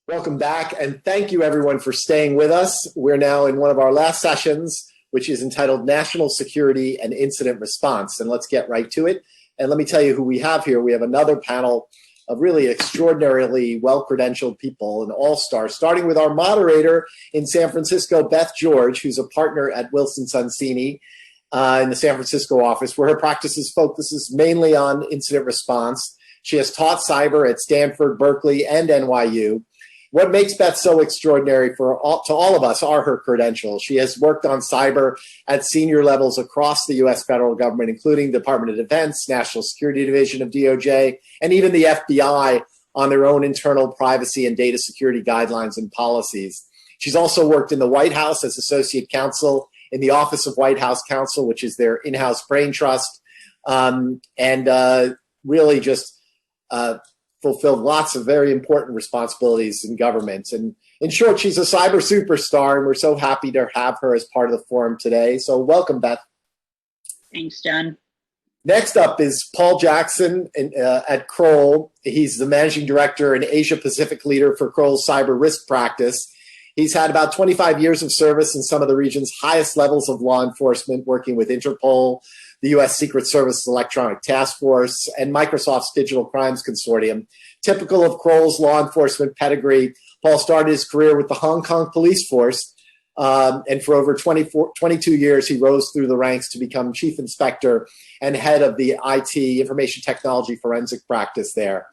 Welcome back, and thank you everyone for staying with us. We're now in one of our last sessions, which is entitled National Security and Incident Response. And let's get right to it. And let me tell you who we have here. We have another panel of really extraordinarily well-credentialed people, an all-star, starting with our moderator in San Francisco, Beth George, who's a partner at Wilson Sonsini in the San Francisco office, where her practice focuses mainly on incident response. She has taught cyber at Stanford, Berkeley, and NYU. What makes Beth so extraordinary to all of us are her credentials. She has worked on cyber at senior levels across the U.S. federal government, including the Department of Defense, National Security Division of DOJ, and even the FBI on their own internal privacy and data security guidelines and policies. She's also worked in the White House as associate counsel in the Office of White House Counsel, which is their in-house brain trust, and really just fulfilled lots of very important responsibilities in government. And in short, she's a cyber superstar, and we're so happy to have her as part of the forum today. So welcome, Beth. Thanks, John. Next up is Paul Jackson at Kroll. He's the managing director and Asia Pacific leader for Kroll's cyber risk practice. He's had about 25 years of service in some of the region's highest levels of law enforcement, working with Interpol, the U.S. Secret Service Electronic Task Force, and Microsoft's Digital Crimes Consortium. Typical of Kroll's law enforcement pedigree, Paul started his career with the Hong Kong police force, and for over 22 years, he rose through the ranks to become chief inspector and head of the IT, information technology forensic practice there,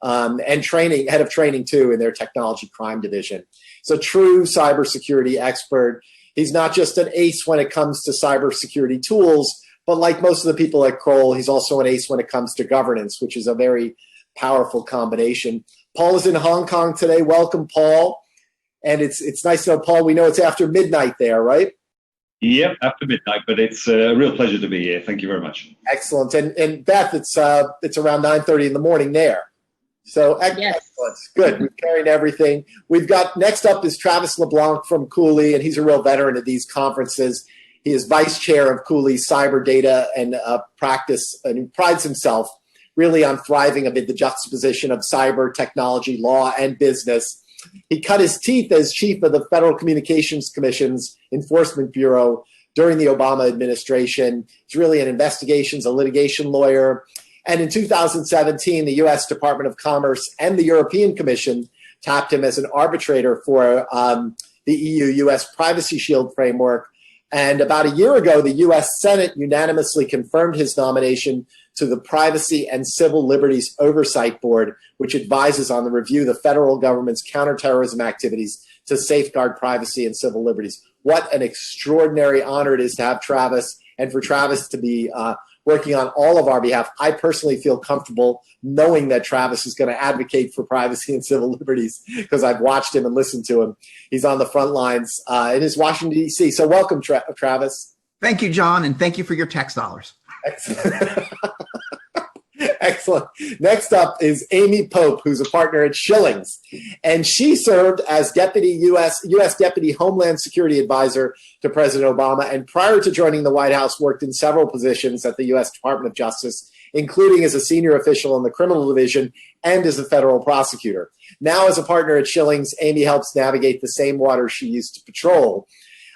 and head of training, too, in their technology crime division. So true cybersecurity expert. He's not just an ace when it comes to cybersecurity tools, but like most of the people at Kroll, he's also an ace when it comes to governance, which is a very powerful combination. Paul is in Hong Kong today. Welcome, Paul. And it's nice to know, Paul, we know it's after midnight there, right? Yep, after midnight, but it's a real pleasure to be here. Thank you very much. Excellent. And Beth, it's around 9:30 in the morning there. So yes. Excellent. Good. We've carried everything. We've got, next up is Travis LeBlanc from Cooley, and he's a real veteran at these conferences. He is vice chair of Cooley's cyber data and practice, and he prides himself really on thriving amid the juxtaposition of cyber, technology, law, and business. He cut his teeth as chief of the Federal Communications Commission's Enforcement Bureau during the Obama administration. He's really an investigations, a litigation lawyer. And in 2017, the U.S. Department of Commerce and the European Commission tapped him as an arbitrator for the EU-U.S. Privacy Shield framework. And about a year ago, the U.S. Senate unanimously confirmed his nomination to the Privacy and Civil Liberties Oversight Board, which advises on the review of the federal government's counterterrorism activities to safeguard privacy and civil liberties. What an extraordinary honor it is to have Travis, and for Travis to be working on all of our behalf. I personally feel comfortable knowing that Travis is going to advocate for privacy and civil liberties because I've watched him and listened to him. He's on the front lines in his Washington, D.C. So welcome, Travis. Thank you, John, and thank you for your tax dollars. Excellent. Excellent. Next up is Amy Pope, who's a partner at Schillings, and she served as U.S. Deputy Homeland Security Advisor to President Obama, and prior to joining the White House, worked in several positions at the U.S. Department of Justice, including as a senior official in the criminal division and as a federal prosecutor. Now, as a partner at Schillings, Amy helps navigate the same waters she used to patrol.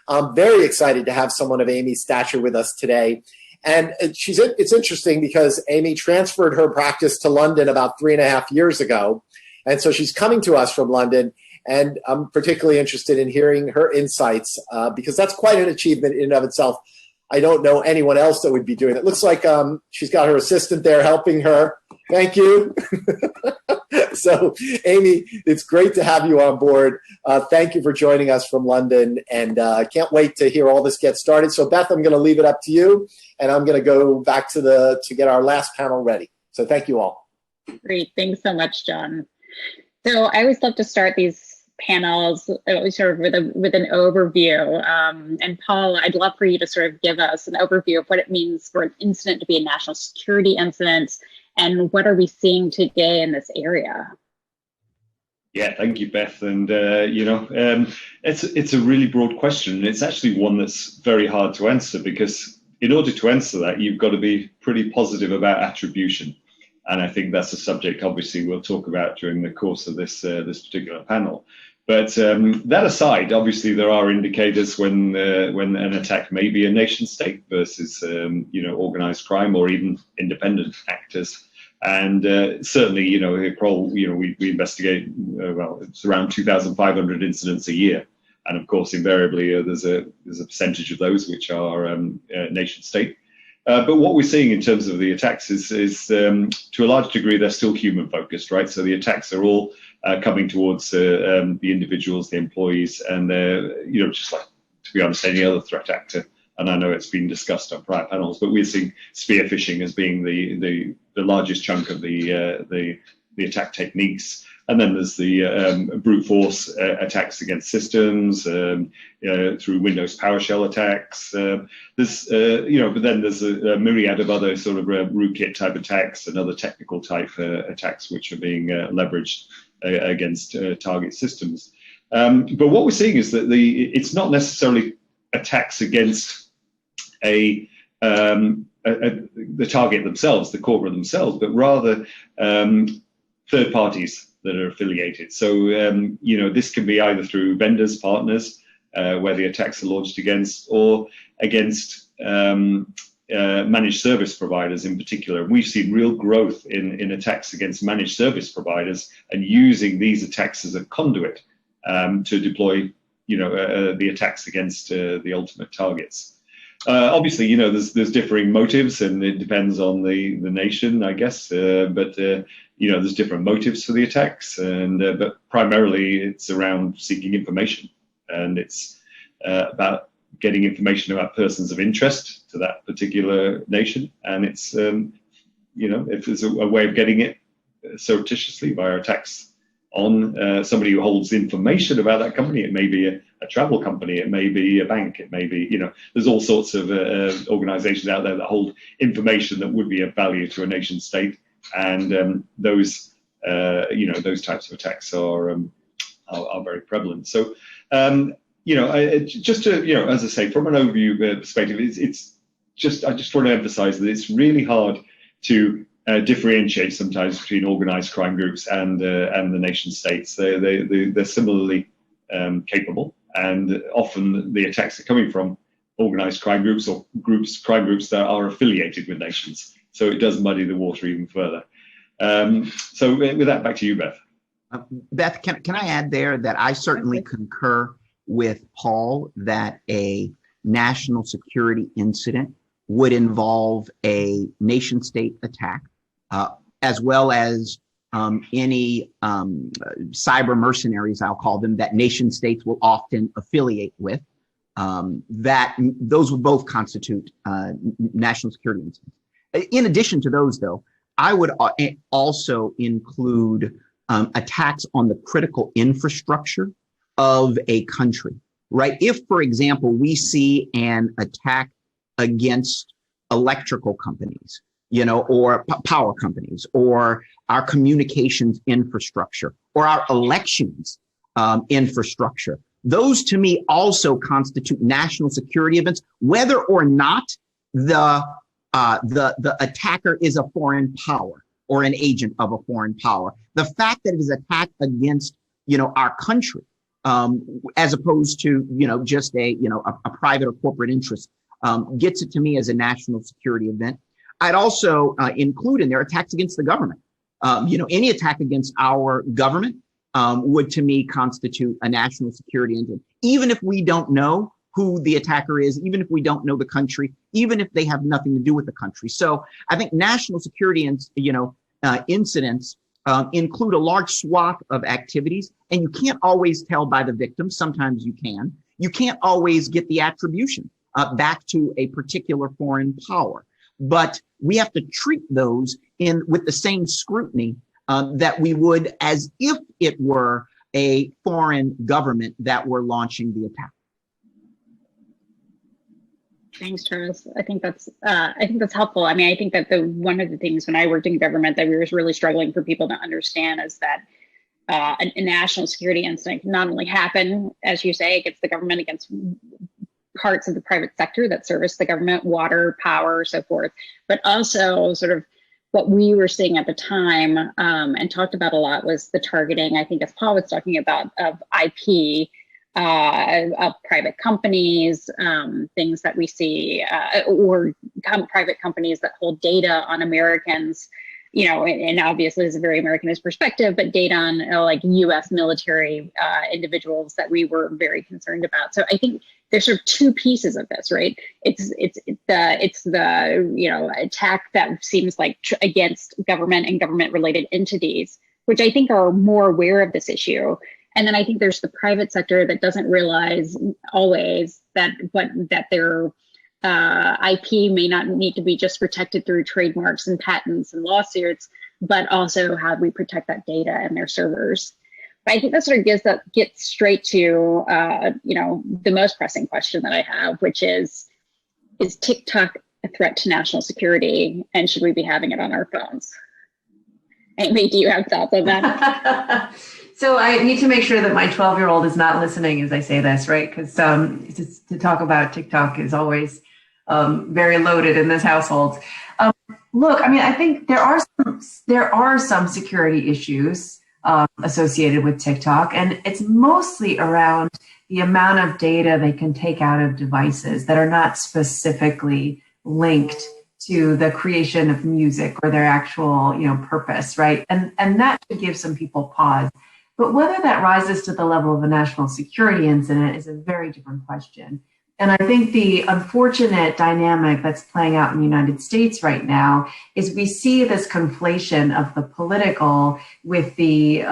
I'm very excited to have someone of Amy's stature with us today. And it's interesting because Amy transferred her practice to London about 3.5 years ago. And so she's coming to us from London. And I'm particularly interested in hearing her insights because that's quite an achievement in and of itself. I don't know anyone else that would be doing it. It looks like she's got her assistant there helping her. Thank you. So, Amy, it's great to have you on board. Thank you for joining us from London, and I can't wait to hear all this get started. So, Beth, I'm going to leave it up to you, and I'm going to go back to get our last panel ready. So, thank you all. Great. Thanks so much, John. So, I always love to start these panels sort of with an overview. And Paul, I'd love for you to sort of give us an overview of what it means for an incident to be a national security incident, and what are we seeing today in this area? Yeah, thank you, Beth. And it's a really broad question. It's actually one that's very hard to answer because in order to answer that, you've got to be pretty positive about attribution. And I think that's a subject, obviously, we'll talk about during the course of this particular panel. But that aside, obviously, there are indicators when an attack may be a nation state versus, organized crime or even independent actors. And certainly, Kroll, we investigate, it's around 2,500 incidents a year. And of course, invariably, there's a percentage of those which are nation state. But what we're seeing in terms of the attacks is to a large degree, they're still human focused, right? So the attacks are all coming towards the individuals, the employees, and they're, just like, to be honest, any other threat actor. And I know it's been discussed on prior panels, but we're seeing spear phishing as being the largest chunk of the attack techniques. And then there's the brute force attacks against systems through Windows PowerShell attacks. But then there's a myriad of other sort of rootkit type attacks and other technical type attacks which are being leveraged against target systems. But what we're seeing is that it's not necessarily attacks against the target themselves, the corporate themselves, but rather third parties that are affiliated. So, this can be either through vendors, partners, where the attacks are launched against, or against managed service providers in particular. We've seen real growth in attacks against managed service providers and using these attacks as a conduit to deploy, the attacks against the ultimate targets. Obviously, there's differing motives, and it depends on the nation, I guess. But there's different motives for the attacks, but primarily it's around seeking information, and it's about getting information about persons of interest to that particular nation. And it's if there's a way of getting it surreptitiously via attacks on somebody who holds information about that company. It may be a travel company, it may be a bank, it may be, there's all sorts of organizations out there that hold information that would be of value to a nation state. And those types of attacks are very prevalent. So, just to, as I say, from an overview perspective, I just want to emphasize that it's really hard to differentiate sometimes between organized crime groups and the nation states. They're similarly capable, and often the attacks are coming from organized crime groups or crime groups that are affiliated with nations. So it does muddy the water even further. So with that, back to you, Beth. Beth, can I add there that I certainly concur with Paul that a national security incident would involve a nation state attack, as well as any cyber mercenaries, I'll call them, that nation states will often affiliate with. That those would both constitute national security incidents. In addition to those, though, I would also include attacks on the critical infrastructure of a country, right? If, for example, we see an attack against electrical companies, or power companies, or our communications infrastructure, or our elections infrastructure, those to me also constitute national security events, whether or not the attacker is a foreign power or an agent of a foreign power. The fact that it is attack against, our country, as opposed to, just a private or corporate interest, gets it to me as a national security event. I'd also include in there attacks against the government. Any attack against our government would to me constitute a national security incident, even if we don't know who the attacker is, even if we don't know the country, even if they have nothing to do with the country. So I think national security incidents include a large swath of activities, and you can't always tell by the victims. Sometimes you can. You can't always get the attribution back to a particular foreign power, but we have to treat those with the same scrutiny that we would as if it were a foreign government that were launching the attack. Thanks, Charles. I think that's helpful. I mean, I think that one of the things when I worked in government that we were really struggling for people to understand is that a national security incident can not only happen, as you say, against the government, against parts of the private sector that service the government, water, power, so forth, but also sort of what we were seeing at the time and talked about a lot was the targeting, I think as Paul was talking about, of IP, of private companies, things that we see, or private companies that hold data on Americans, you know, and obviously it's a very Americanist perspective, but data on like US military individuals that we were very concerned about. So I think there's sort of two pieces of this, right? It's the you know, attack that seems like against government and government related entities, which I think are more aware of this issue. And then I think there's the private sector that doesn't realize always that their IP may not need to be just protected through trademarks and patents and lawsuits, but also how we protect that data and their servers. But I think that sort of gets straight to you know, the most pressing question that I have, which is TikTok a threat to national security, and should we be having it on our phones? Amy, do you have thoughts on that? So I need to make sure that my 12-year-old is not listening as I say this, right? Because to talk about TikTok is always very loaded in this household. Look, I mean, I think there are some security issues associated with TikTok, and it's mostly around the amount of data they can take out of devices that are not specifically linked to the creation of music or their actual, you know, purpose, right? And that should give some people pause. But whether that rises to the level of a national security incident is a very different question. And I think the unfortunate dynamic that's playing out in the United States right now is we see this conflation of the political with the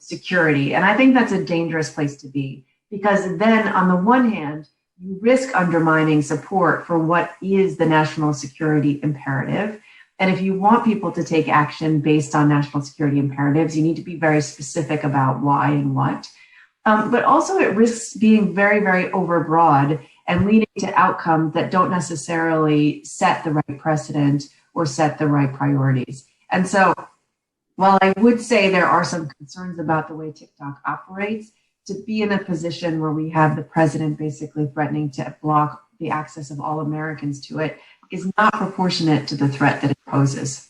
security. And I think that's a dangerous place to be, because then on the one hand, you risk undermining support for what is the national security imperative. And if you want people to take action based on national security imperatives, you need to be very specific about why and what. But also it risks being very, very overbroad and leading to outcomes that don't necessarily set the right precedent or set the right priorities. And so while I would say there are some concerns about the way TikTok operates, to be in a position where we have the president basically threatening to block the access of all Americans to it is not proportionate to the threat that it poses.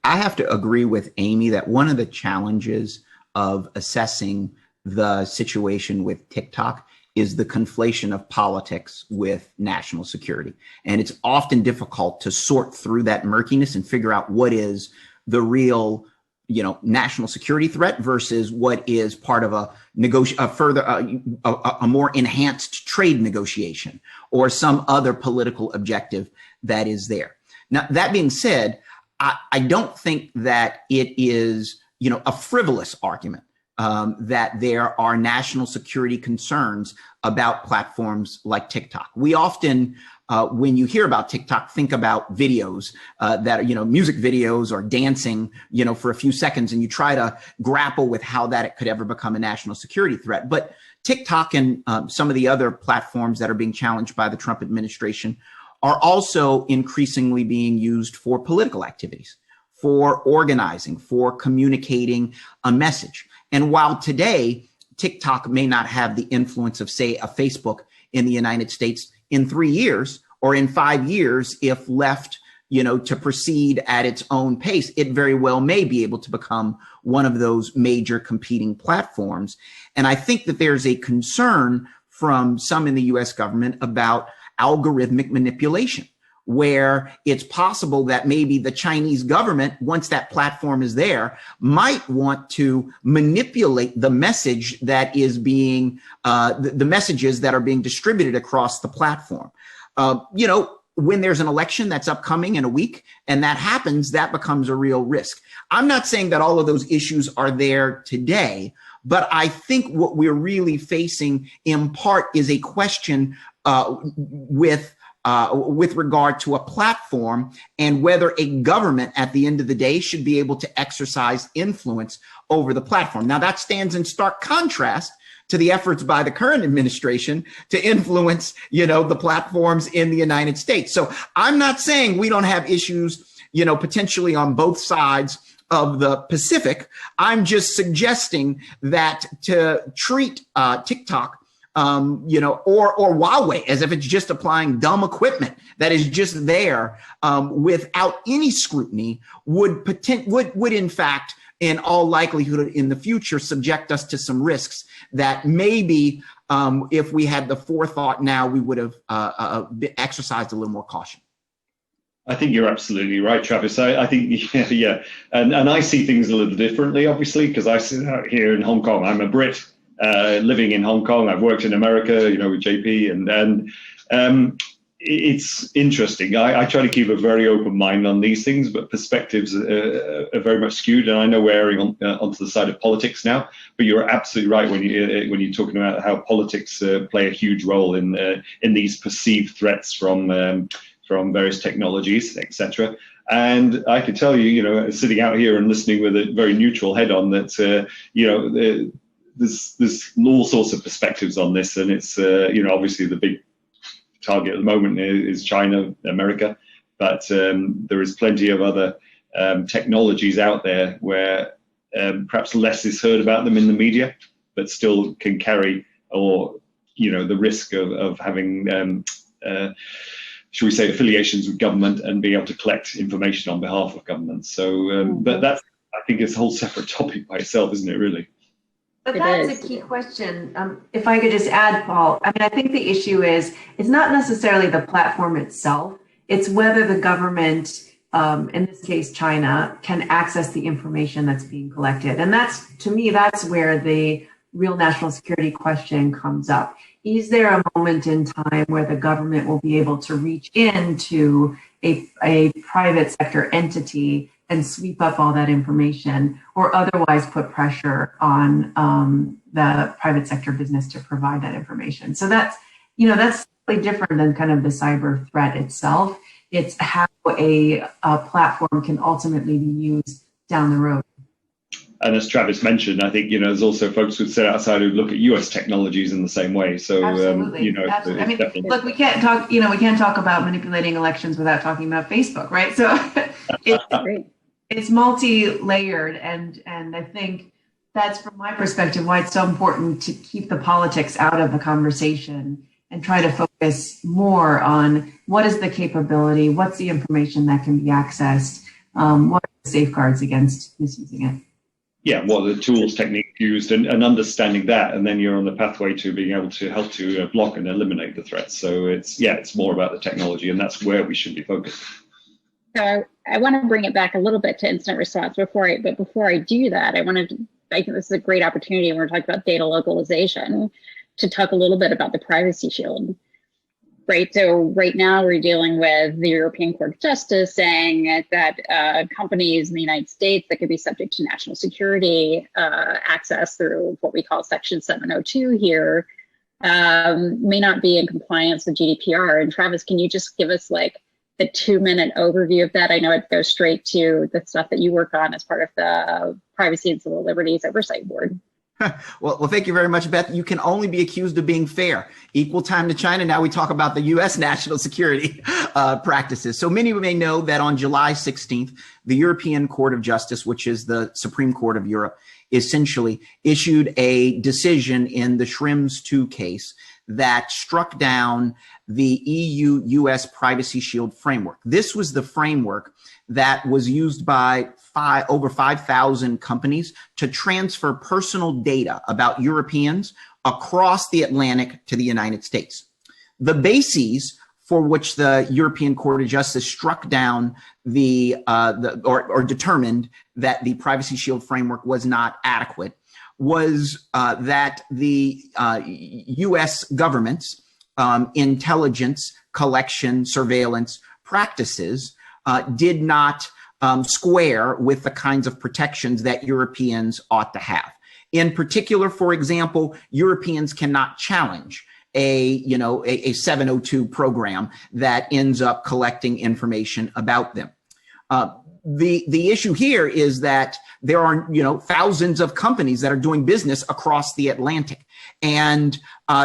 I have to agree with Amy that one of the challenges of assessing the situation with TikTok is the conflation of politics with national security. And it's often difficult to sort through that murkiness and figure out what is the real, you know, national security threat versus what is part of a more enhanced trade negotiation or some other political objective that is there. Now, that being said, I don't think that it is, you know, a frivolous argument that there are national security concerns about platforms like TikTok. We often, when you hear about TikTok, think about videos that are, you know, music videos or dancing, you know, for a few seconds, and you try to grapple with how that it could ever become a national security threat. But TikTok and some of the other platforms that are being challenged by the Trump administration are also increasingly being used for political activities, for organizing, for communicating a message. And while today TikTok may not have the influence of, say, a Facebook in the United States, in 3 years or in 5 years, if left, you know, to proceed at its own pace, it very well may be able to become one of those major competing platforms. And I think that there's a concern from some in the US government about algorithmic manipulation, where it's possible that maybe the Chinese government, once that platform is there, might want to manipulate the message that is being, the messages that are being distributed across the platform. You know, when there's an election that's upcoming in a week and that happens, that becomes a real risk. I'm not saying that all of those issues are there today, but I think what we're really facing in part is a question with regard to a platform and whether a government at the end of the day should be able to exercise influence over the platform. Now, that stands in stark contrast to the efforts by the current administration to influence, you know, the platforms in the United States. So I'm not saying we don't have issues, you know, potentially on both sides of the Pacific. I'm just suggesting that to treat TikTok or Huawei, as if it's just applying dumb equipment that is just there without any scrutiny, would in fact, in all likelihood in the future, subject us to some risks that maybe if we had the forethought now, we would have exercised a little more caution. I think you're absolutely right, Travis. I think, yeah. And I see things a little differently, obviously, because I sit out here in Hong Kong. I'm a Brit living in Hong Kong. I've worked in America, with JP, and it's interesting. I try to keep a very open mind on these things, but perspectives are very much skewed. And I know we're erring onto the side of politics now, but you're absolutely right when you're talking about how politics play a huge role in these perceived threats from various technologies, etc. And I can tell you, sitting out here and listening with a very neutral head on that, there's all sorts of perspectives on this, and it's obviously the big target at the moment is China, America, but there is plenty of other technologies out there where perhaps less is heard about them in the media, but still can carry the risk of having should we say, affiliations with government and being able to collect information on behalf of government. So, but that's, I think, it's a whole separate topic by itself, isn't it, really? But that's a key question. If I could just add, Paul, I think the issue is, it's not necessarily the platform itself. It's whether the government, in this case, China, can access the information that's being collected. And to me, that's where the real national security question comes up. Is there a moment in time where the government will be able to reach into a private sector entity and sweep up all that information, or otherwise put pressure on the private sector business to provide that information? So that's slightly different than kind of the cyber threat itself. It's how a platform can ultimately be used down the road. And as Travis mentioned, I think, there's also folks who sit outside who look at US technologies in the same way. So, absolutely. Absolutely. Look, we can't talk about manipulating elections without talking about Facebook, right? So it's multi-layered. And I think that's, from my perspective, why it's so important to keep the politics out of the conversation and try to focus more on what is the capability, what's the information that can be accessed, what are the safeguards against misusing it. Yeah, what are the tools, techniques used, and understanding that, and then you're on the pathway to being able to help to block and eliminate the threats. So it's more about the technology, and that's where we should be focused. So I want to bring it back a little bit to incident response. Before I do that, I think this is a great opportunity when we're talking about data localization to talk a little bit about the privacy shield. Right. So right now we're dealing with the European Court of Justice saying that companies in the United States that could be subject to national security access through what we call Section 702 here may not be in compliance with GDPR. And Travis, can you just give us like the 2-minute overview of that? I know it goes straight to the stuff that you work on as part of the Privacy and Civil Liberties Oversight Board. Well, thank you very much, Beth. You can only be accused of being fair. Equal time to China. Now we talk about the U.S. national security practices. So many may know that on July 16th, the European Court of Justice, which is the Supreme Court of Europe, essentially issued a decision in the Schrems II case that struck down the EU-US Privacy Shield framework. This was the framework that was used by over 5,000 companies to transfer personal data about Europeans across the Atlantic to the United States. The bases for which the European Court of Justice struck down or determined that the Privacy Shield framework was not adequate was that the U.S. government's intelligence collection surveillance practices did not square with the kinds of protections that Europeans ought to have. In particular, for example, Europeans cannot challenge a 702 program that ends up collecting information about them. The issue here is that there are, thousands of companies that are doing business across the Atlantic, and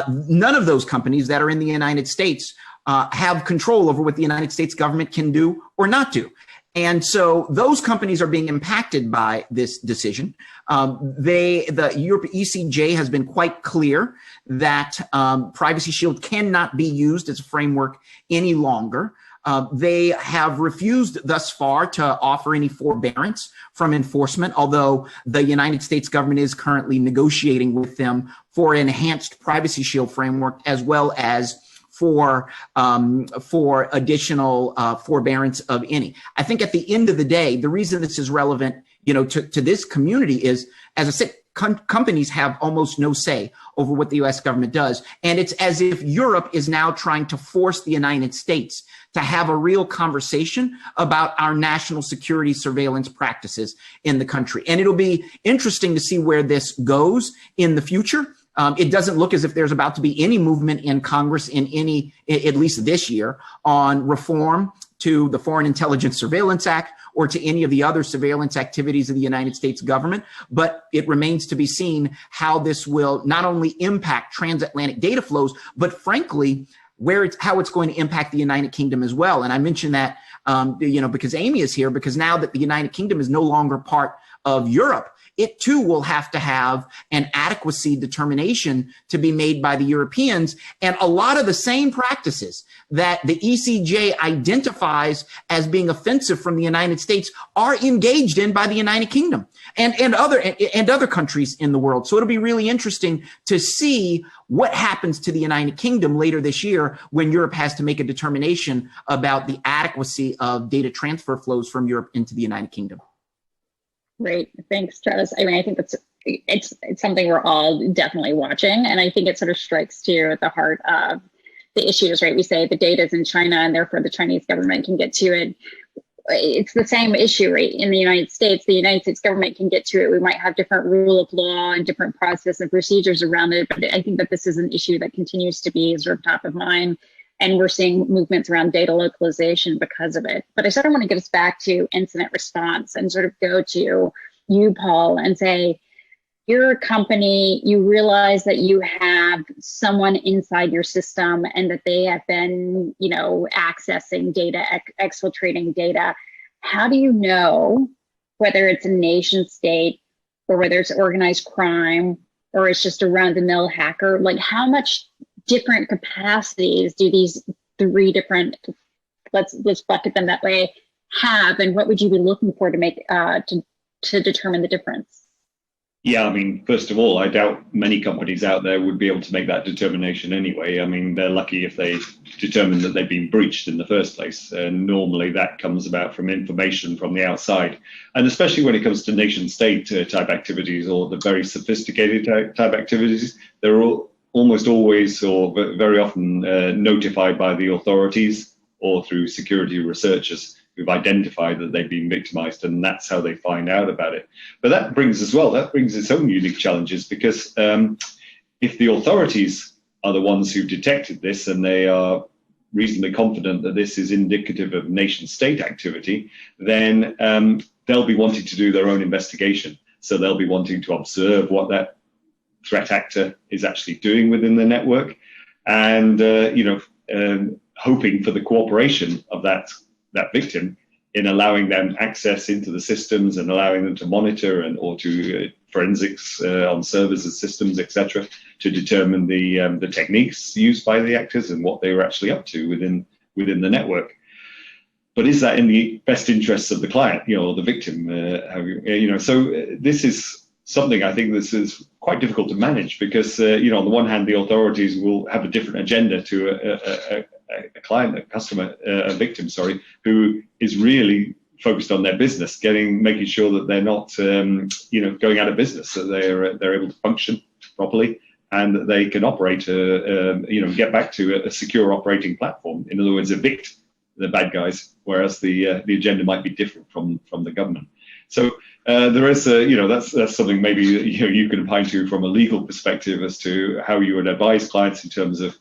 none of those companies that are in the United States have control over what the United States government can do or not do. And so those companies are being impacted by this decision. The Europe ECJ has been quite clear that Privacy Shield cannot be used as a framework any longer. They have refused thus far to offer any forbearance from enforcement, although the United States government is currently negotiating with them for an enhanced Privacy Shield framework, as well as for additional forbearance of any. I think at the end of the day, the reason this is relevant, to this community is, as I said, companies have almost no say over what the U.S. government does. And it's as if Europe is now trying to force the United States to have a real conversation about our national security surveillance practices in the country. And it'll be interesting to see where this goes in the future. It doesn't look as if there's about to be any movement in Congress at least this year, on reform to the Foreign Intelligence Surveillance Act or to any of the other surveillance activities of the United States government. But it remains to be seen how this will not only impact transatlantic data flows, but frankly, how it's going to impact the United Kingdom as well. And I mention that, because Amy is here, because now that the United Kingdom is no longer part of Europe, it too will have to have an adequacy determination to be made by the Europeans. And a lot of the same practices that the ECJ identifies as being offensive from the United States are engaged in by the United Kingdom and other countries in the world. So it'll be really interesting to see what happens to the United Kingdom later this year when Europe has to make a determination about the adequacy of data transfer flows from Europe into the United Kingdom. Great, thanks, Travis. I mean, I think it's something we're all definitely watching, and I think it sort of strikes to the heart of the issues, right? We say the data is in China, and therefore the Chinese government can get to it. It's the same issue, right? In the United States government can get to it. We might have different rule of law and different process and procedures around it, but I think that this is an issue that continues to be sort of top of mind. And we're seeing movements around data localization because of it. But I sort of want to get us back to incident response and sort of go to you, Paul, and say, you're a company, you realize that you have someone inside your system and that they have been, accessing data, exfiltrating data. How do you know whether it's a nation state or whether it's organized crime or it's just a run-of-the-mill hacker? Like, how much different capacities do these three different, let's bucket them that way, have, and what would you be looking for to make to determine the difference? Yeah, I mean, first of all, I doubt many companies out there would be able to make that determination anyway. I mean, they're lucky if they determine that they've been breached in the first place. And normally that comes about from information from the outside. And especially when it comes to nation state type activities or the very sophisticated type activities, they're almost always or very often notified by the authorities or through security researchers who've identified that they've been victimized, and that's how they find out about it. But that brings its own unique challenges, because if the authorities are the ones who've detected this and they are reasonably confident that this is indicative of nation state activity, then they'll be wanting to do their own investigation. So they'll be wanting to observe what that threat actor is actually doing within the network, and hoping for the cooperation of that victim in allowing them access into the systems and allowing them to monitor or to forensics on servers and systems, etc., to determine the techniques used by the actors and what they were actually up to within the network. But is that in the best interests of the client, or the victim? So this is something I think this is quite difficult to manage, because on the one hand, the authorities will have a different agenda to a client, a customer, a victim, who is really focused on their business, making sure that they're not, going out of business, that they're able to function properly and that they can operate, get back to a secure operating platform. In other words, evict the bad guys, whereas the agenda might be different from the government. So there is, that's something maybe you can apply to from a legal perspective as to how you would advise clients in terms of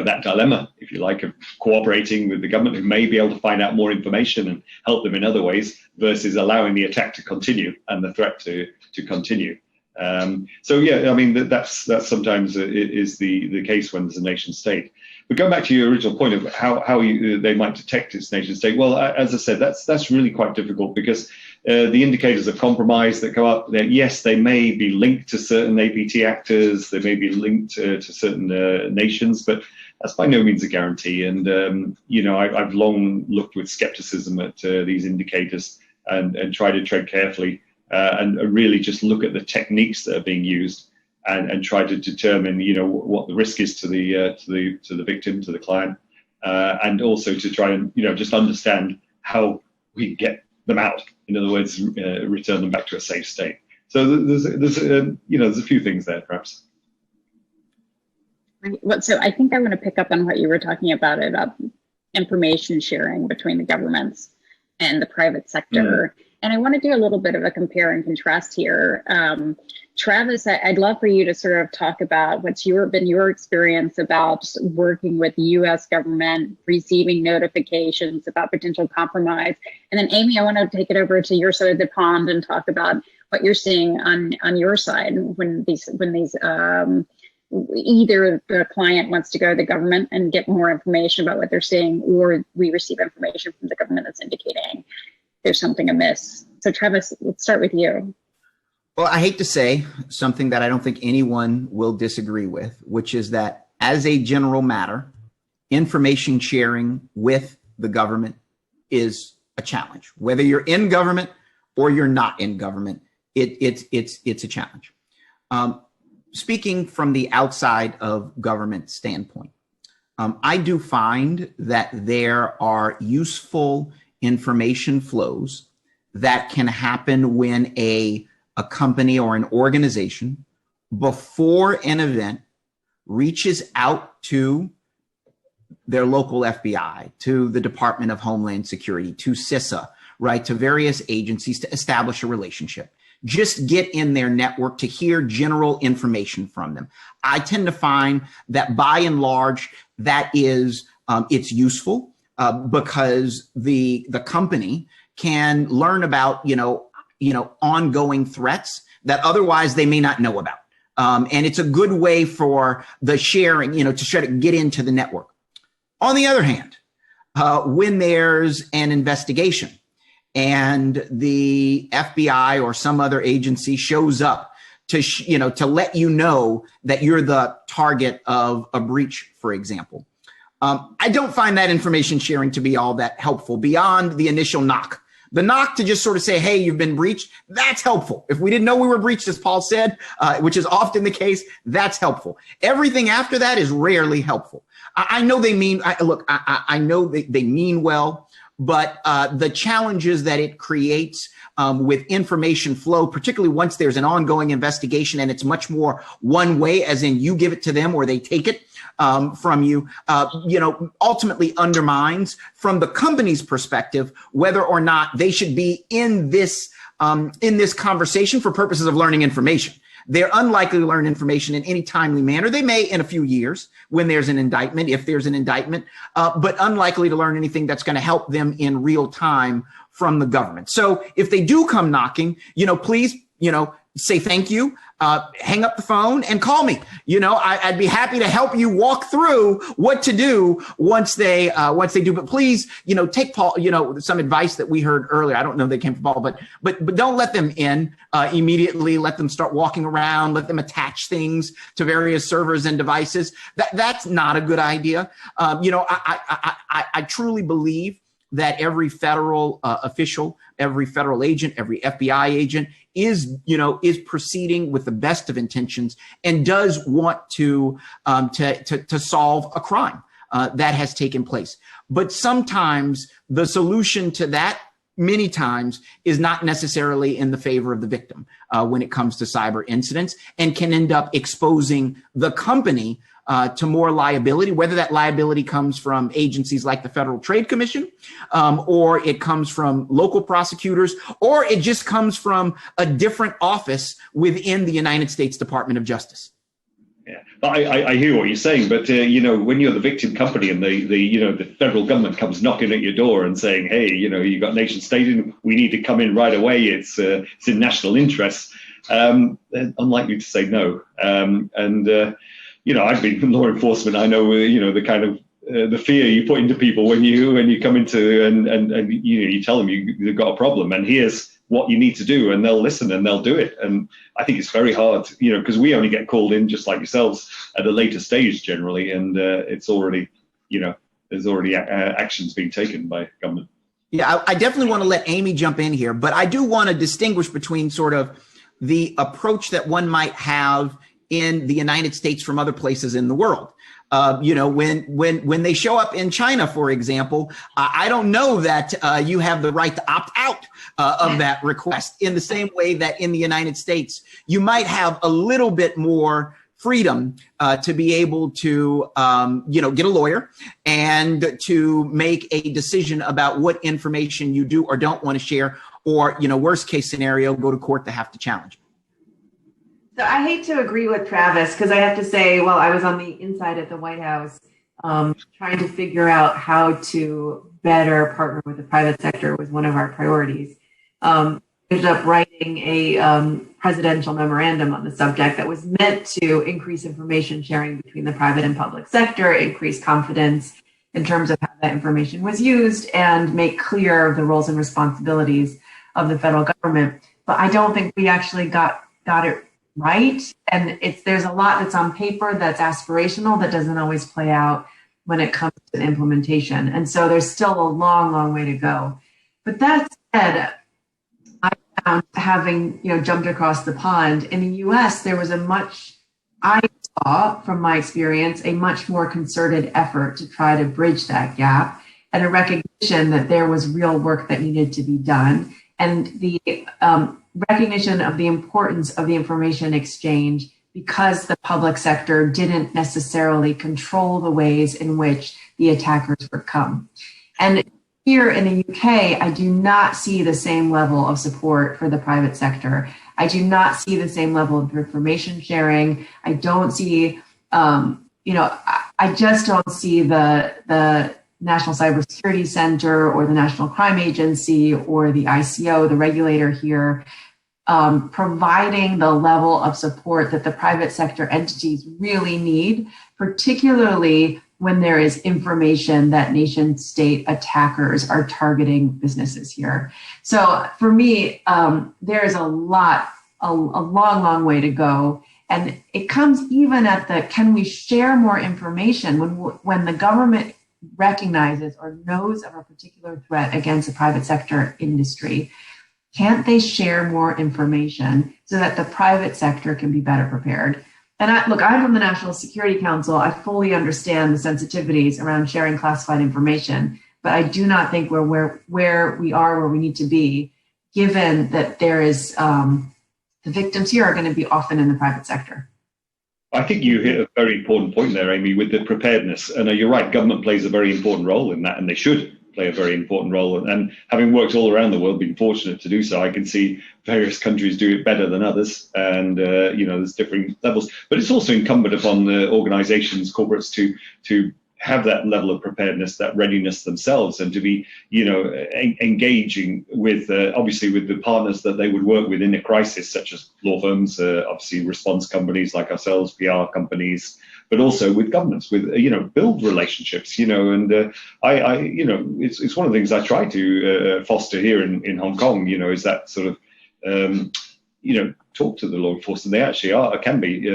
that dilemma, if you like, of cooperating with the government, who may be able to find out more information and help them in other ways, versus allowing the attack to continue and the threat to continue. So yeah, I mean that's sometimes is the case when there's a nation state. But going back to your original point of how they might detect its nation state, well, as I said, that's really quite difficult because the indicators of compromise that come up, yes, they may be linked to certain APT actors, they may be linked to certain nations, but that's by no means a guarantee. And you know, I've long looked with skepticism at these indicators and try to tread carefully. And really just look at the techniques that are being used and try to determine, you know, what the risk is to the victim, to the client, and also to try and, you know, just understand how we get them out. In other words, return them back to a safe state. So there's you know, there's a few things there, perhaps. So I think I want to pick up on what you were talking about information sharing between the governments and the private sector. And I want to do a little bit of a compare and contrast here. Travis, I'd love for you to sort of talk about what's been your experience about working with the U.S. government, receiving notifications about potential compromise. And then Amy, I want to take it over to your side of the pond and talk about what you're seeing on your side when these either the client wants to go to the government and get more information about what they're seeing, or we receive information from the government that's indicating there's something amiss. So Travis, let's start with you. Well, I hate to say something that I don't think anyone will disagree with, which is that as a general matter, information sharing with the government is a challenge. Whether you're in government or you're not in government, it's a challenge. Speaking from the outside of government standpoint, I do find that there are useful information flows that can happen when a company or an organization before an event reaches out to their local FBI, to the Department of Homeland Security, to CISA, right, to various agencies to establish a relationship. Just get in their network to hear general information from them. I tend to find that by and large, that is, it's useful. Because the company can learn about, you know, ongoing threats that otherwise they may not know about. And it's a good way for the sharing, you know, to try to get into the network. On the other hand, when there's an investigation and the FBI or some other agency shows up to, to let you know that you're the target of a breach, for example, I don't find that information sharing to be all that helpful beyond the initial knock. The knock to just sort of say, hey, you've been breached, that's helpful. If we didn't know we were breached, as Paul said, which is often the case, that's helpful. Everything after that is rarely helpful. I know they mean, I know they mean well, but the challenges that it creates with information flow, particularly once there's an ongoing investigation and it's much more one way, as in you give it to them or they take it from you, ultimately undermines from the company's perspective whether or not they should be in this conversation for purposes of learning information. They're unlikely to learn information in any timely manner. They may in a few years when there's an indictment, if there's an indictment, but unlikely to learn anything that's going to help them in real time from the government. So if they do come knocking, please, say thank you, hang up the phone and call me. I'd be happy to help you walk through what to do once they do. But please, take Paul, some advice that we heard earlier. I don't know if they came from Paul, but don't let them in immediately. Let them start walking around. Let them attach things to various servers and devices. That's not a good idea. I truly believe that every federal official, every federal agent, every FBI agent is proceeding with the best of intentions and does want to solve a crime that has taken place. But sometimes the solution to that, many times, is not necessarily in the favor of the victim when it comes to cyber incidents, and can end up exposing the company to more liability, whether that liability comes from agencies like the Federal Trade Commission, or it comes from local prosecutors, or it just comes from a different office within the United States Department of Justice. Yeah, I hear what you're saying, but when you're the victim company and the federal government comes knocking at your door and saying, hey, you got nation state, and we need to come in right away. It's in national interest. unlikely to say no. I've been in law enforcement. I know, the kind of the fear you put into people when you come into and you tell them you've got a problem and here's what you need to do, and they'll listen and they'll do it. And I think it's very hard, because we only get called in, just like yourselves, at a later stage generally, and it's already, there's already actions being taken by government. Yeah, I definitely want to let Amy jump in here, but I do want to distinguish between sort of the approach that one might have in the United States from other places in the world. When they show up in China, for example, I don't know that you have the right to opt out of that request in the same way that in the United States, you might have a little bit more freedom to be able to, get a lawyer and to make a decision about what information you do or don't want to share, or, worst case scenario, go to court to have to challenge. So I hate to agree with Travis, because I have to say, well, I was on the inside at the White House trying to figure out how to better partner with the private sector was one of our priorities. Ended up writing a presidential memorandum on the subject that was meant to increase information sharing between the private and public sector, increase confidence in terms of how that information was used, and make clear the roles and responsibilities of the federal government. But I don't think we actually got it right. And there's a lot that's on paper that's aspirational that doesn't always play out when it comes to implementation. And so there's still a long, long way to go. But that said, I found, having jumped across the pond, in the US, there was I saw from my experience, a much more concerted effort to try to bridge that gap, and a recognition that there was real work that needed to be done. And the recognition of the importance of the information exchange, because the public sector didn't necessarily control the ways in which the attackers would come. And here in the UK, I do not see the same level of support for the private sector. I do not see the same level of information sharing. I don't see, I just don't see the National Cybersecurity Center or the National Crime Agency or the ICO, the regulator here, providing the level of support that the private sector entities really need, particularly when there is information that nation state attackers are targeting businesses here. So for me, there is a long, long way to go. And it comes even at the, can we share more information when the government recognizes or knows of a particular threat against a private sector industry? Can't they share more information so that the private sector can be better prepared? And I'm from the National Security Council. I fully understand the sensitivities around sharing classified information, but I do not think we're where we are, where we need to be, given that there is the victims here are going to be often in the private sector. I think you hit a very important point there, Amy, with the preparedness. And you're right, government plays a very important role in that, and they should play a very important role. And having worked all around the world, been fortunate to do so, I can see various countries do it better than others. And, there's different levels. But it's also incumbent upon the organizations, corporates, to have that level of preparedness, that readiness themselves, and to be, engaging with, obviously, with the partners that they would work with in a crisis, such as law firms, obviously response companies like ourselves, PR companies, but also with governments, with, build relationships, and it's one of the things I try to foster here in Hong Kong, is that sort of, talk to the law enforcement. They actually can be,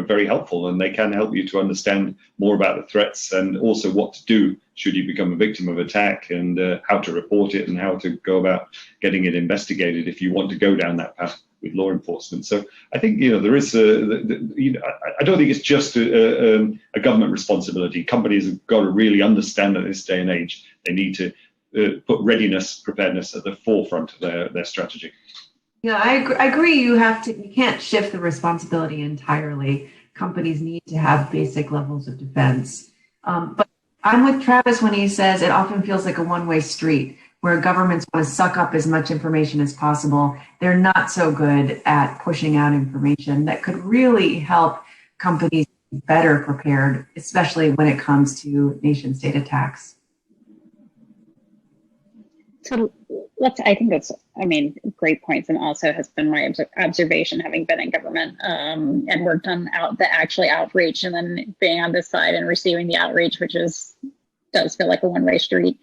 very helpful, and they can help you to understand more about the threats and also what to do should you become a victim of attack, and how to report it and how to go about getting it investigated if you want to go down that path with law enforcement. So I think, there is, I don't think it's just a government responsibility. Companies have got to really understand that in this day and age, they need to put readiness, preparedness at the forefront of their strategy. Yeah, I agree. You can't shift the responsibility entirely. Companies need to have basic levels of defense. But I'm with Travis when he says it often feels like a one-way street, where governments want to suck up as much information as possible. They're not so good at pushing out information that could really help companies be better prepared, especially when it comes to nation-state attacks. So I think that's, I mean, great points, and also has been my observation, having been in government and worked on the actually outreach, and then being on this side and receiving the outreach, which does feel like a one-way street.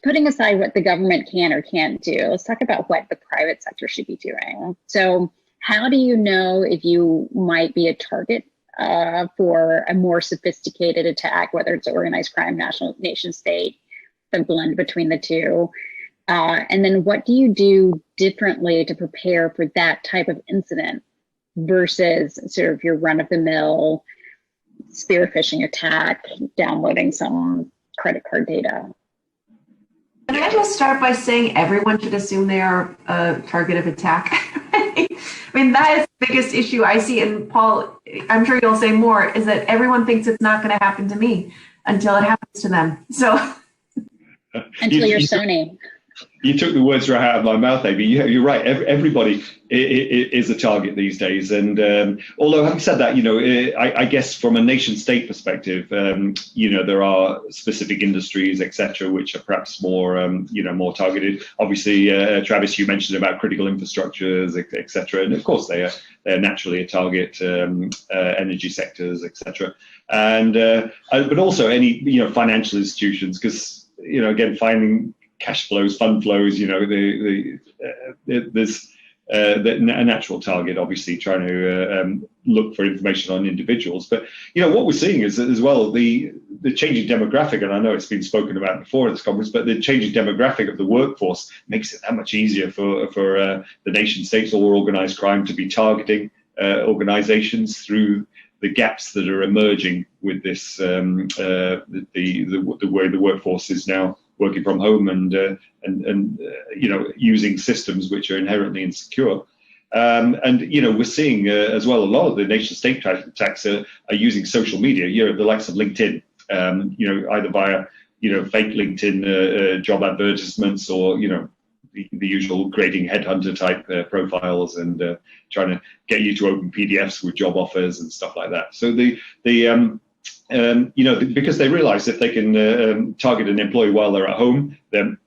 Putting aside what the government can or can't do, let's talk about what the private sector should be doing. So how do you know if you might be a target for a more sophisticated attack, whether it's organized crime, nation state, the blend between the two? And then what do you do differently to prepare for that type of incident versus sort of your run-of-the-mill spear phishing attack, downloading some credit card data? Can I just start by saying everyone should assume they are a target of attack? I mean, that is the biggest issue I see. And Paul, I'm sure you'll say more, is that everyone thinks it's not going to happen to me until it happens to them. So until you're Sony. You took the words right out of my mouth, Amy. You're right. Everybody is a target these days. And although having said that, I guess from a nation state perspective, there are specific industries, etc., which are perhaps more, more targeted. Obviously, Travis, you mentioned about critical infrastructures, etc., and of course they're naturally a target, energy sectors, etc. And but also any financial institutions, because again, finding cash flows, fund flows, there's a natural target, obviously, trying to look for information on individuals. But, what we're seeing is as well, the changing demographic, and I know it's been spoken about before at this conference, but the changing demographic of the workforce makes it that much easier for the nation states or organized crime to be targeting organizations through the gaps that are emerging with this, the way the workforce is now working from home and using systems which are inherently insecure. We're seeing as well, a lot of the nation state attacks are using social media, the likes of LinkedIn, either via, fake LinkedIn job advertisements or, the usual grading headhunter type profiles and trying to get you to open PDFs with job offers and stuff like that. So because they realize if they can target an employee while they're at home, they're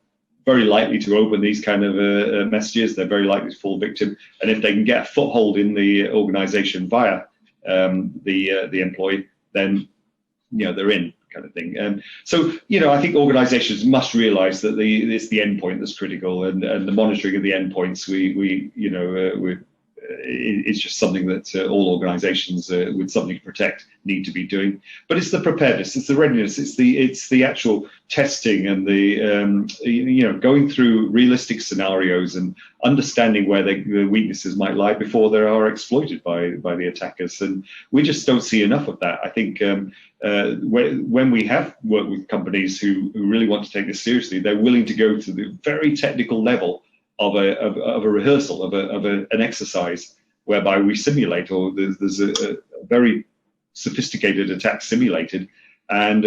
very likely to open these kind of messages. They're very likely to fall victim. And if they can get a foothold in the organization via the employee, then, they're in, kind of thing. And so, I think organizations must realize that it's the endpoint that's critical, and the monitoring of the endpoints, it's just something that all organizations with something to protect need to be doing. But it's the preparedness, it's the readiness, it's the actual testing and the going through realistic scenarios and understanding where the weaknesses might lie before they are exploited by the attackers. And we just don't see enough of that. I think when we have worked with companies who really want to take this seriously, they're willing to go to the very technical level of a rehearsal, of an exercise whereby we simulate, or there's a very sophisticated attack simulated, and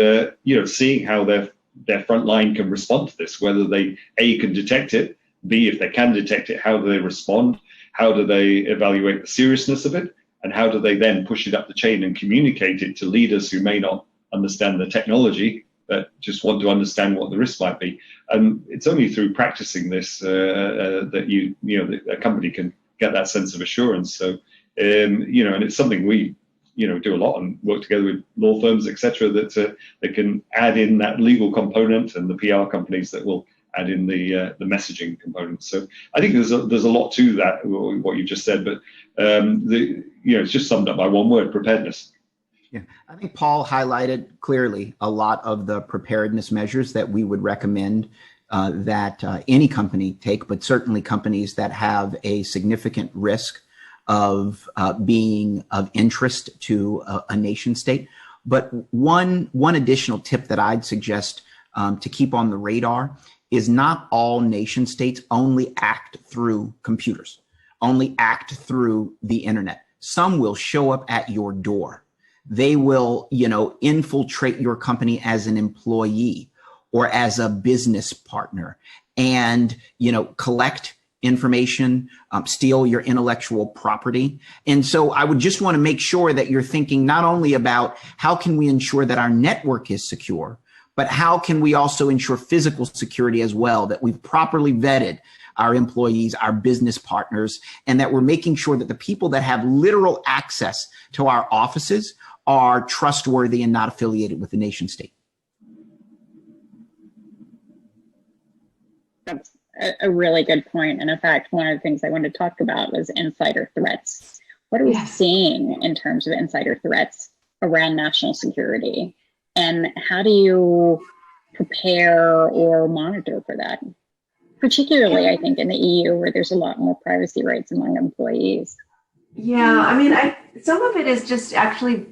seeing how their front line can respond to this, whether they A, can detect it, B, if they can detect it, how do they respond, how do they evaluate the seriousness of it, and how do they then push it up the chain and communicate it to leaders who may not understand the technology but just want to understand what the risk might be. And it's only through practicing this that a company can get that sense of assurance. So, and it's something we, do a lot and work together with law firms, etc., that they can add in that legal component, and the PR companies that will add in the messaging component. So I think there's a lot to that, what you just said, but it's just summed up by one word: preparedness. Yeah, I think Paul highlighted clearly a lot of the preparedness measures that we would recommend that any company take, but certainly companies that have a significant risk of being of interest to a nation state. But one additional tip that I'd suggest to keep on the radar is not all nation states only act through computers, only act through the internet. Some will show up at your door. They will, infiltrate your company as an employee or as a business partner and, collect information, steal your intellectual property. And so I would just want to make sure that you're thinking not only about how can we ensure that our network is secure, but how can we also ensure physical security as well, that we've properly vetted our employees, our business partners, and that we're making sure that the people that have literal access to our offices are trustworthy and not affiliated with the nation state. That's a really good point. And in fact, one of the things I wanted to talk about was insider threats. What are we seeing in terms of insider threats around national security? And how do you prepare or monitor for that? Particularly, I think, in the EU, where there's a lot more privacy rights among employees. Yeah, I mean, some of it is just actually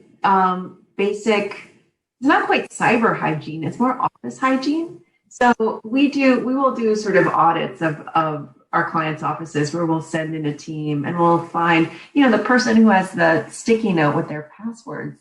basic, it's not quite cyber hygiene, it's more office hygiene. So we will do sort of audits of our clients' offices where we'll send in a team and we'll find, the person who has the sticky note with their passwords,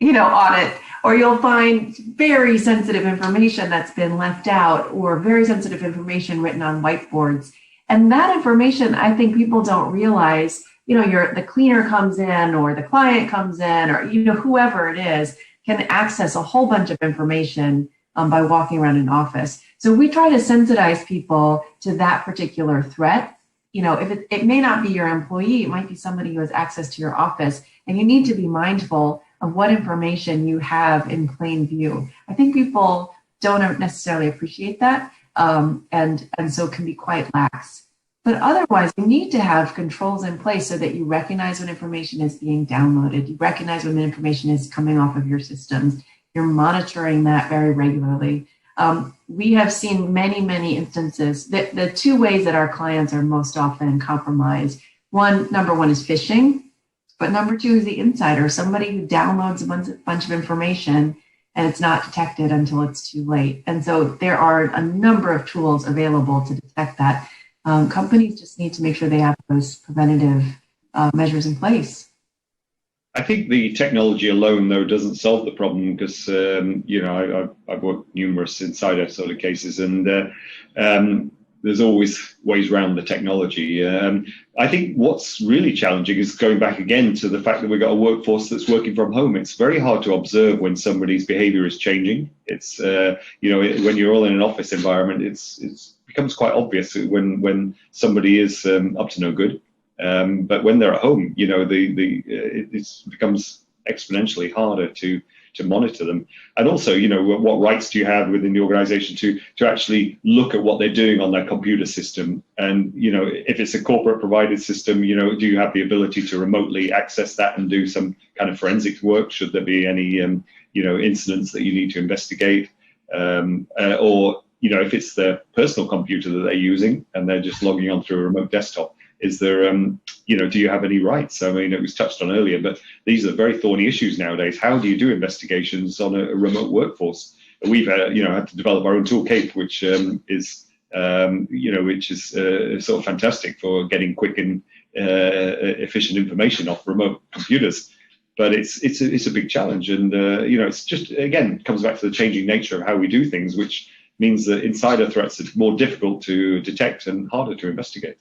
on it, or you'll find very sensitive information that's been left out or very sensitive information written on whiteboards. And that information, I think people don't realize, the cleaner comes in or the client comes in or, whoever it is can access a whole bunch of information by walking around an office. So we try to sensitize people to that particular threat. If it may not be your employee, it might be somebody who has access to your office, and you need to be mindful of what information you have in plain view. I think people don't necessarily appreciate that, and so can be quite lax. But otherwise, you need to have controls in place so that you recognize when information is being downloaded, you recognize when the information is coming off of your systems. You're monitoring that very regularly. We have seen many, many instances that the two ways that our clients are most often compromised. Number one is phishing, but number two is the insider, somebody who downloads a bunch of information and it's not detected until it's too late. And so there are a number of tools available to detect that. Companies just need to make sure they have those preventative measures in place. I think the technology alone, though, doesn't solve the problem because, I've worked numerous insider sort of cases, and there's always ways around the technology. I think what's really challenging is going back again to the fact that we've got a workforce that's working from home. It's very hard to observe when somebody's behavior is changing. It's, when you're all in an office environment, it's becomes quite obvious when somebody is up to no good. But when they're at home, it becomes exponentially harder to monitor them. And also, what rights do you have within the organization to actually look at what they're doing on their computer system? And, if it's a corporate provided system, do you have the ability to remotely access that and do some kind of forensic work? Should there be any, incidents that you need to investigate? Or, if it's their personal computer that they're using and they're just logging on through a remote desktop, is there, do you have any rights? I mean, it was touched on earlier, but these are very thorny issues nowadays. How do you do investigations on a remote workforce? We've, had to develop our own toolkit, which is sort of fantastic for getting quick and efficient information off remote computers. But it's a big challenge, and it's just again comes back to the changing nature of how we do things, which means that insider threats are more difficult to detect and harder to investigate.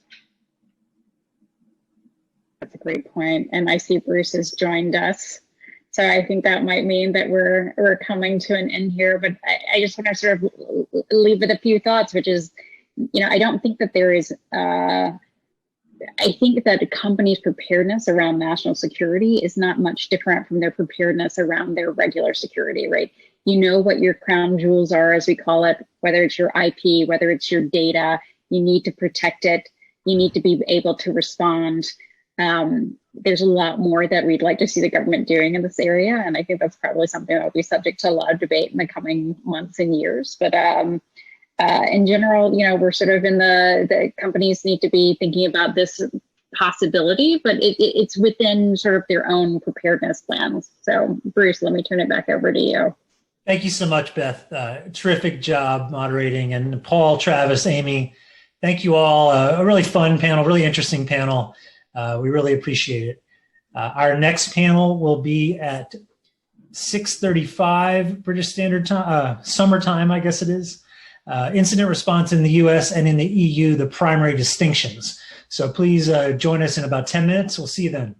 That's a great point. And I see Bruce has joined us. So I think that might mean that we're coming to an end here. But I just want to sort of leave with a few thoughts, which is, I don't think that there is, I think that a company's preparedness around national security is not much different from their preparedness around their regular security, right? You know what your crown jewels are, as we call it, whether it's your IP, whether it's your data, you need to protect it. You need to be able to respond. There's a lot more that we'd like to see the government doing in this area. And I think that's probably something that will be subject to a lot of debate in the coming months and years. But in general, we're sort of in the companies need to be thinking about this possibility, but it's within sort of their own preparedness plans. So Bruce, let me turn it back over to you. Thank you so much, Beth. Terrific job moderating. And Paul, Travis, Amy, thank you all. A really fun panel, really interesting panel. We really appreciate it. Our next panel will be at 6:35 British Standard Time, summertime, I guess it is. Incident response in the US and in the EU, the primary distinctions. So please join us in about 10 minutes. We'll see you then.